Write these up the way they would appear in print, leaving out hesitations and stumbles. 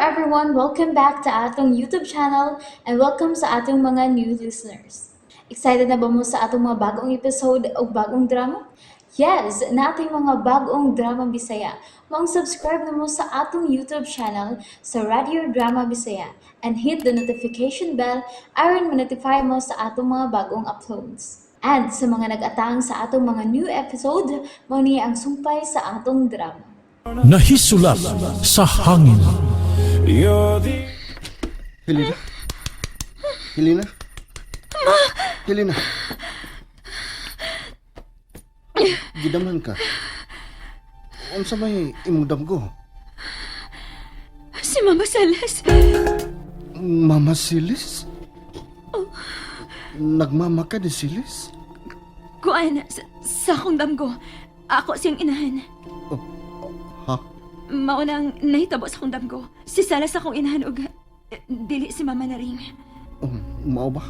everyone, welcome back to atong YouTube channel and welcome sa atong mga new listeners. Excited na ba mo sa atong mga bagong episode o bagong drama? Yes, na ating mga bagong drama Bisaya. Mag-subscribe na mo sa atong YouTube channel sa Radio Drama Bisaya and hit the notification bell aron ma-notify mo sa atong mga bagong uploads. And sa mga nag-atang sa atong mga new episode, mo niya ang sumpay sa atong drama. Nahisulat sa hangin. Helena? Helena? Helena? Gidamhan ka. Unsa may imudam ko? Si Mama Salas. Mama Silis? Nagmama ka ni Silis? Kuan, sa akong damgo. Ako siyang inahan. Ha? Maunang nahitabo sa akong damgo. Si Salas akong inahan og dili si Mama na ring. Mao ba?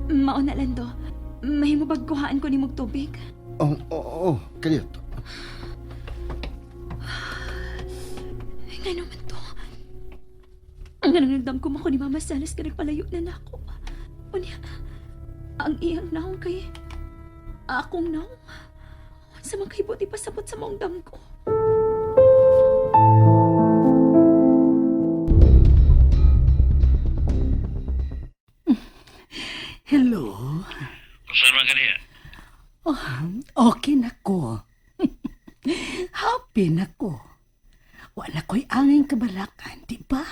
Mauna lang do. Mahimo bagkuhaan ko ni mog tubig. Kaliot. Ngano man to? Ang nagdam ko ni Mama Salas ka nagpalayo na nako. Unya, ang iyang naong kay akong naong. Sa mga kaibuti pasabot sa maong dam ko. Hello? Saan man ka niya? Okay na ko. Happy na ko. Wala ko'y angin kabalakan, di ba?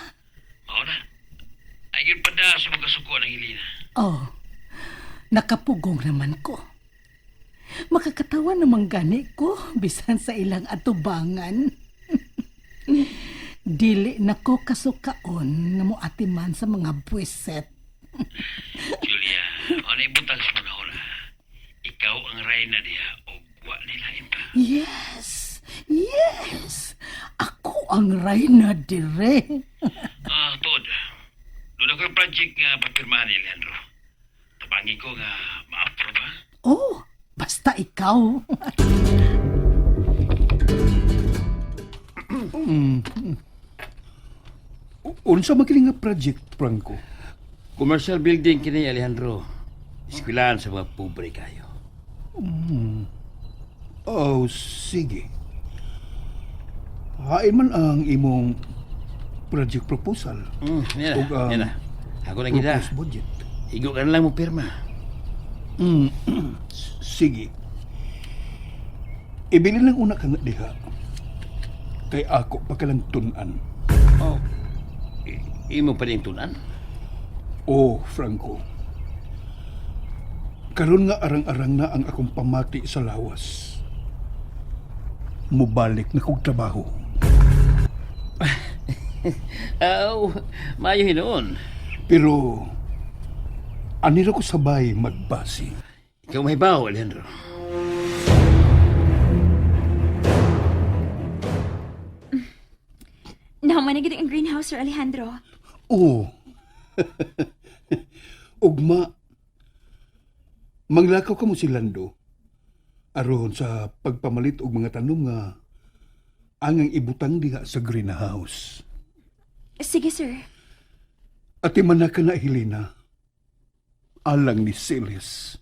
Oo na. Ay, yun pa na sa mga suko ng Hilina. Oh, nakapugong naman ko. Makakatawa namang gani ko, bisan sa ilang atubangan. Dili na ko kasukaon na mo atiman sa mga buwiset. Julia, ano ibutang sa mga hula? Ikaw ang reyna diya o wa nila iba. Yes! Yes! Ako ang reyna dire. Tod. Doon ako yung project nga papirmahan ni Leandro. Tabangi ko nga ma-approve ha? Oh, basta ikaw. Unsa magiling nga project, Franco? Commercial building kini Alejandro. Eskwelahan sa mga pobre kayo. Oh, sige. Hain man ang imong project proposal. Yan Ug, na, yan na. Ako na kita. Proposed budget. Igo ka na lang mo pirma. Sige. Ibili lang una ka nga diha. Kay ako pa ka lang tunan. Oh, imo pa rin tunan? Oh, Franco. Karon nga arang-arang na ang akong pamati sa lawas. Mubalik na kong trabaho. Mayo hinoon. Pero, anira ko sabay magbasi. Ikaw mahibaw, Alejandro. Nahumanagid ang greenhouse, Sir Alejandro. Oo. Ugma, manglakaw ka mo si Lando. Aron sa pagpamalit og mga tanom nga angang ibutang diha sa greenhouse. Sige, sir. At imana ka na, Helena. Alang ni Silis.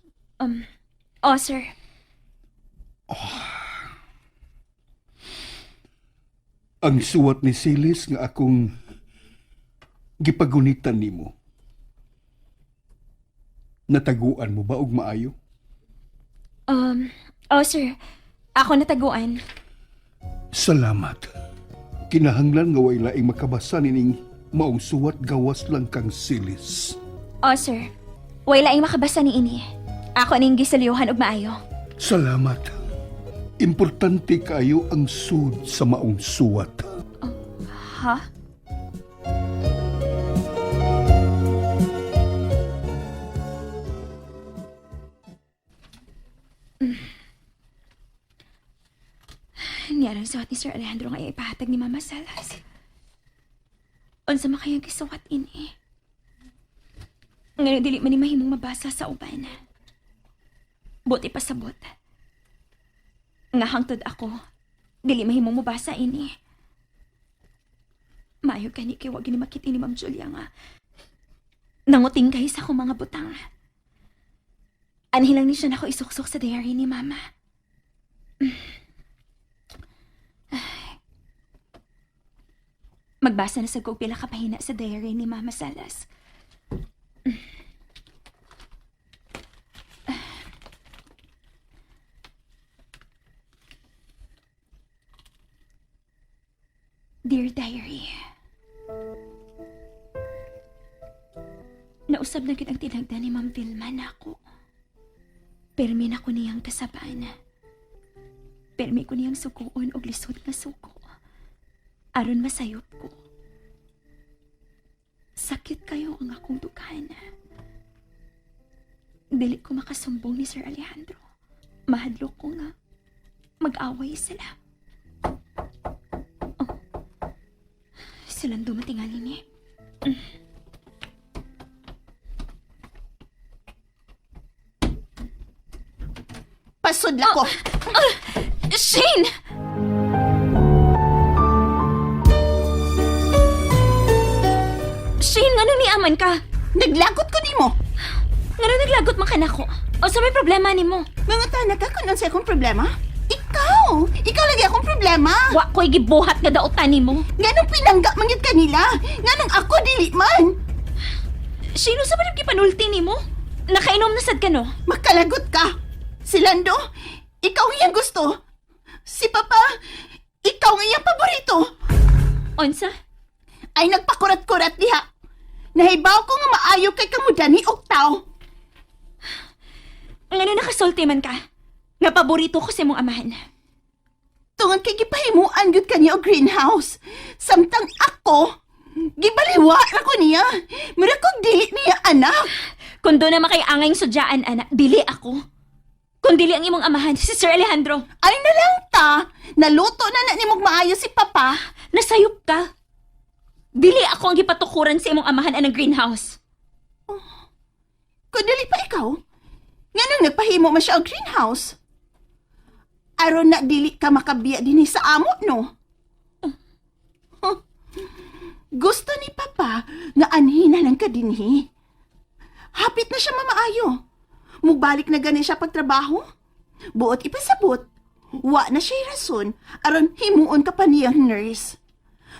Sir. Ang suwat ni Silis nga akong gipagunitan nimo. Nataguan mo ba og maayo? Sir. Ako nataguan. Salamat. Kinahanglan nga way laing makabasa nining maong suwat gawas lang kang Silis. Sir. Way laing makabasa ni ini. Ako ning gisaliuhan og maayo. Salamat. Importante kayo ang sud sa maong suwat. Ha? Niyarang suwat ni Sir Alejandro nga ipahatag ni Mama Salas. Unsa makayang gisuwat ini? Ngayon dili man ni mahimong mabasa sa uban. Buti pasabot. Nga hangtod ako, dili mahimong mabasa ini. Maayo ka ni kay wag ni makiti ni Ma'am Julia nga. Nanguting kayo sa akong mga butang. Anhilang ni siya na ako isuksok sa diary ni Mama. Magbasa na sa kog pila ka pahina sa diary ni Mama Salas. Dear Diary, nausab na gid ang tinagda ni Ma'am Vilma na ako. Permi na ko niyang kasabaan. Permi ko niyang sukuon og lisod nga suko. Aron masayop ko. Sakit kayo ang akong dughan. Dili ko makasumbong ni Sir Alejandro. Mahadlok ko nga mag-away sila. Oh. Silang dumatingali ni. Pasudla ko. Shane! Shane, nga nang niaman ka? Naglagot ko nimo. Nga nang naglagot man ka na ko? O sa may problema ni mo? Mga tanak ka kung sa akong problema? Ikaw! Ikaw lagi akong problema! Wa ko'y gibuhat nga daotan ni mo. Ganong pinangga mangyat kanila? Ganong ako dili man! Shane, sa ba gipanulti ni mo? Nakainom na sad ka no? Makalagot ka! Si Lando, ikaw ang iyang gusto. Si Papa, ikaw ang iyang paborito. Onsa? Ay nagpakurat-kurat diha. Nahibaw ko nga maayo kay kamudani og tao. Nga nang nakasulti man ka? Nga paborito ko sa imong amahan. Tungod kay gipahimuan gyud kaniya og greenhouse. Samtang ako, gibaliwa ra ko niya. Mura kog dili niya anak. Kung doon na makaiangay sudyaan, anak, dili ako. Kung dili ang imong amahan, si Sir Alejandro. Ay na lang ta, naluto na nimog maayo si Papa. Nasayop ka. Dili ako ang gipatukuran sa imong amahan anang greenhouse. Kung dili pa ikaw, nga nang nagpahimo man siya og greenhouse. Aron na dili ka makabiya dinhi sa amo, no? Huh. Gusto ni Papa nga anhina lang ka dinhi. Hapit na siya mamaayo. Mubalik na gani siya pagtrabaho. Buot ipasabot. Wa na siya rason aron himuon ka pa niyang nurse.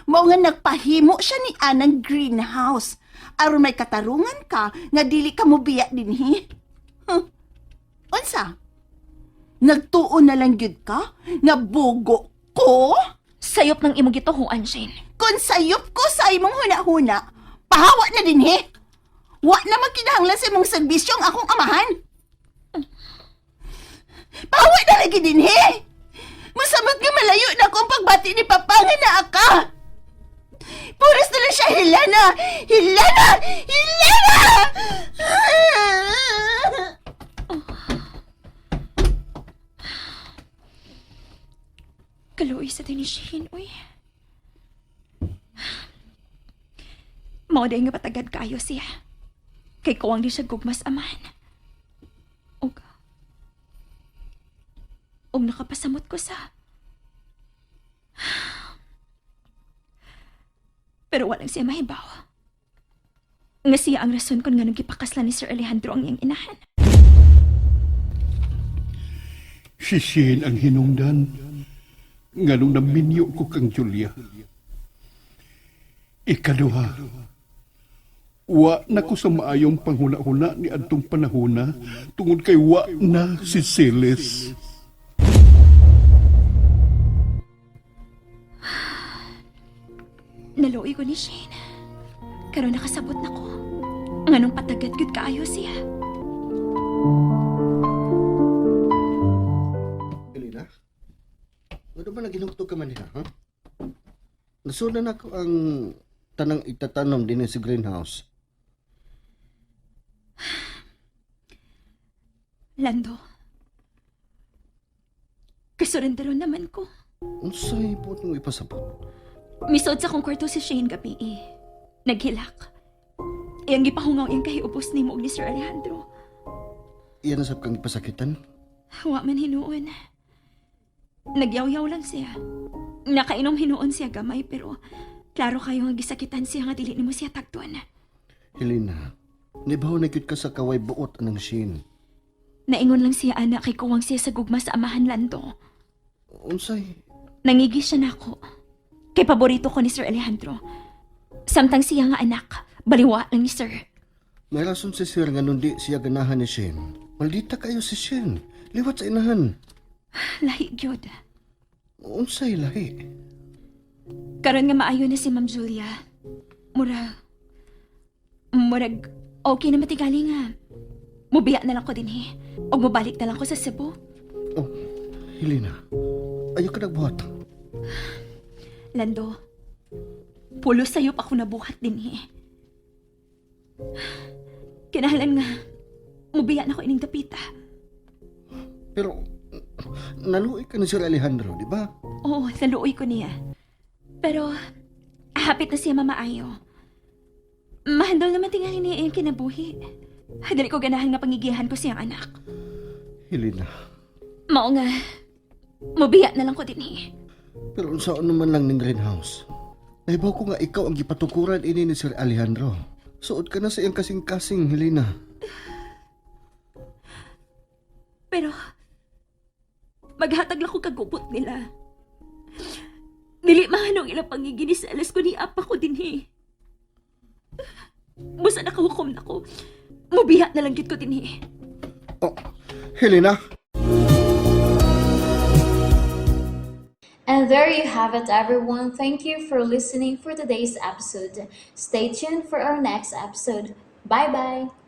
Mao nga nagpahimo siya ni anang greenhouse aron may katarungan ka nga dili ka mobiya dinhi. Huh. Unsa? Nagtuon na lang gyud ka nga bugo ko? Sayop ng imong gituhuan, Shane. Kung sayop ko sa imong huna-huna, pahawa na dinhi. Wa na magkinahanglan sa imong serbisyo ang akong amahan. Pahawa na lagi dinhi. Masamot nga malayo na akong pagbati ni Papa nga naa ka. Puros na lang siya, Helena! Helena! Helena! Kaluoy sa ni Shane, uy. Mao day nga patagad kayo siya. Kay kuwang di siya gugmas amahan. Og nakapasamot ko sa... Pero walang siya mahibaw. Nga siya ang rason kung nga nang gipakaslan ni Sir Alejandro ang iyang inahan. Si Shane ang hinungdan. Nga nung naminyo ko kang Julia. Ikaduha, wa na ko sa maayong panghuna-huna ni adtong panahona tungod kay wa na si Siles. Naluoy ko ni Shane. Karon nakasabot na ko. Nganong patagad gud kaayo siya. Galina? Ano ba naginugtog ka man niya, ha? Nasunan ako ang tanang itatanom din sa greenhouse. Lando. Kasurrenderon naman ko. Unsay po itong ipasabot? Misod sa kong kwarto si Shane gabi Naghilak. Iyang gipahungaw iyang kahiupos ni mo ni Sir Alejandro. Iyan nasab kang ipasakitan? Wa man hinuon. Nagyaw-yaw lang siya. Nakainom hinuon siya gamay pero Klaro kayo nga gisakitan siya nga dili nimo siya tagtuan. Helena, nibaw na gyud ka sa kaway buot anang Shin. Naingon lang siya anak kay kuwang siya sa gugma sa amahan Lando. Unsay? Nangigi siya nako. Kay paborito ko ni Sir Alejandro. Samtang siya nga anak, baliwa lang ni Sir. May rason si Sir nga nundi siya ganahan ni Shin. Maldita kayo si Shin. Liwat sa inahan. Lahi gyud. Unsay lahi? Karon nga maayo na si Ma'am Julia. Murag okay na matigali nga. Mubiya na lang ko din o mubalik na lang ko sa Cebu. Oh, Helena, ayaw ka nagbuhat. Lando, pulo sa'yo pa ako nabuhat din Kinahalan nga, mubiya na ko ining dapita. Pero, naluoy ka ni Sir Alejandro, di ba? Oo, naluoy ko niya. Pero, hapit na siya mamaayo. Mahandol naman tingali niya yung kinabuhi. Dali ko ganahan nga pangigihan ko siyang anak. Helena, Mao nga, mubiya na lang ko din pero unsaon naman lang ning greenhouse? Nahibaw ko nga ikaw ang gipatukuran ini ni Sir Alejandro. Suod ka na sa iyang kasing-kasing, Helena. Pero, maghatag lang ko kagubot nila. Dili mahanong ilang pangiginis sa alas ko ni apa ko din Busa nakahukom na ko. Mubiya na lang gid ko din Oh, Helena! And there you have it, everyone. Thank you for listening for today's episode. Stay tuned for our next episode. Bye bye.